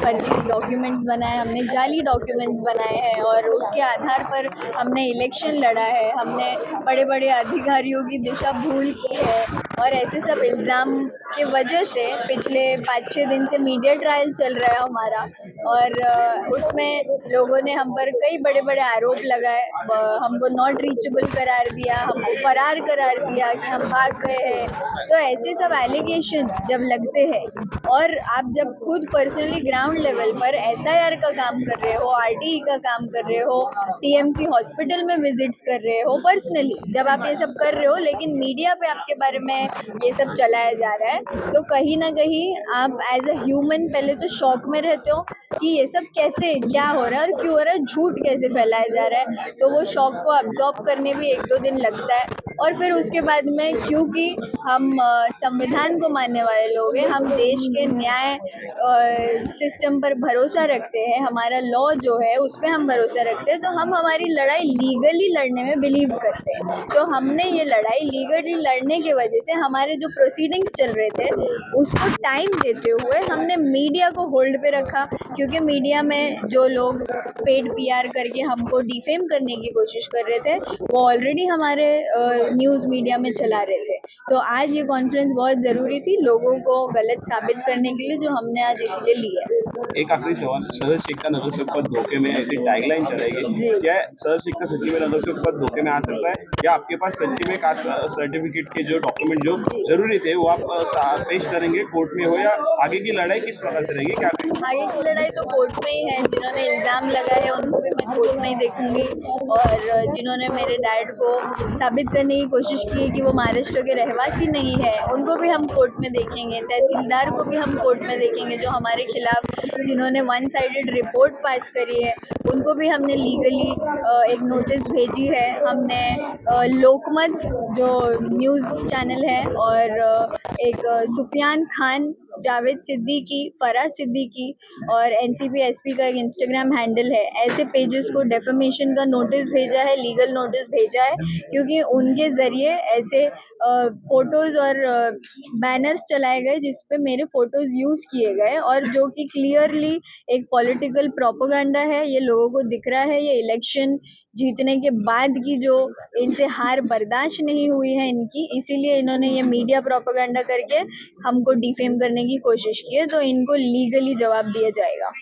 फर्जी डॉक्यूमेंट्स बनाए, हमने जाली डॉक्यूमेंट्स बनाए हैं और उसके आधार पर हमने इलेक्शन लड़ा है, हमने बड़े बड़े अधिकारियों की दिशा भूल की है और ऐसे सब इल्ज़ाम की वजह से पिछले 5-6 दिन से मीडिया ट्रायल चल रहा है हमारा और उसमें लोगों ने हम पर कई बड़े बड़े आरोप लगाए, हमको नॉट रीचेबल करार दिया, हमको फरार करार दिया कि हम भाग गए हैं। तो ऐसे सब एलिगेशन जब लगते हैं और आप जब खुद पर्सनली ग्राउंड लेवल पर एसआईआर का काम कर रहे हो, आरटीई का काम कर रहे हो, टीएमसी हॉस्पिटल में विजिट्स कर रहे हो, पर्सनली जब आप ये सब कर रहे हो लेकिन मीडिया पे आपके बारे में ये सब चलाया जा रहा है, तो कहीं ना कहीं आप एज अ ह्यूमन पहले तो शॉक में रहते हो कि ये सब कैसे, क्या हो रहा है और क्यों हो रहा है, झूठ कैसे फैलाया जा रहा है। तो वो शॉक को अब्जॉर्ब करने भी 1-2 दिन लगता है और फिर उसके बाद में, क्योंकि हम संविधान को मानने वाले लोग हैं, हम देश के न्याय सिस्टम पर भरोसा रखते हैं, हमारा लॉ जो है उस पर हम भरोसा रखते हैं, तो हम हमारी लड़ाई लीगली लड़ने में बिलीव करते हैं। तो हमने ये लड़ाई लीगली लड़ने की वजह से हमारे जो प्रोसीडिंग्स चल रहे थे उसको टाइम देते हुए हमने मीडिया को होल्ड पे रखा, क्योंकि मीडिया में जो लोग पेड पीआर करके हमको डिफेम करने की कोशिश कर रहे थे वो ऑलरेडी हमारे न्यूज़ मीडिया में चला रहे थे। तो आज ये कॉन्फ्रेंस बहुत ज़रूरी थी लोगों को गलत साबित करने के लिए, जो हमने आज इसलिए ली है। एक आखिरी सवाल, सदर शेख का नजर से ऊपर धोखे में ऐसी टैगलाइन चलेगी, क्या सदर शेख का सच्ची में नजर से ऊपर धोखे में आ सकता है, या आपके पास सच्ची में कास्ट सर्टिफिकेट के जो डॉक्यूमेंट जो जरूरी थे वो आप पेश करेंगे कोर्ट में हो, या आगे की लड़ाई किस प्रकार से रहेगी? क्या आगे की लड़ाई तो कोर्ट में ही है, जिन्होंने इल्ज़ाम लगाए हैं उनको भी मैं कोर्ट में ही देखूंगी और जिन्होंने मेरे डैड को साबित करने की कोशिश की है कि वो महाराष्ट्र के रहवासी नहीं है उनको भी हम कोर्ट में देखेंगे, तहसीलदार को भी हम कोर्ट में देखेंगे, जो हमारे खिलाफ जिन्होंने वन साइडेड रिपोर्ट पास करी है उनको भी हमने लीगली एक नोटिस भेजी है। हमने लोकमत जो न्यूज़ चैनल है और एक सुफियान खान, जावेद सिद्दीकी, फराज सिद्दीकी और एनसीपी एसपी का एक इंस्टाग्राम हैंडल है, ऐसे पेजेस को डेफेमेशन का नोटिस भेजा है, लीगल नोटिस भेजा है, क्योंकि उनके ज़रिए ऐसे फ़ोटोज़ और बैनर्स चलाए गए जिस पे मेरे फ़ोटोज़ यूज़ किए गए और जो कि क्लियरली एक पॉलिटिकल प्रोपेगेंडा है। ये लोगों को दिख रहा है, ये इलेक्शन जीतने के बाद की जो इनसे हार बर्दाश्त नहीं हुई है इनकी, इसीलिए इन्होंने ये मीडिया प्रोपेगेंडा करके हमको डिफेम करने की कोशिश की है, तो इनको लीगली जवाब दिया जाएगा।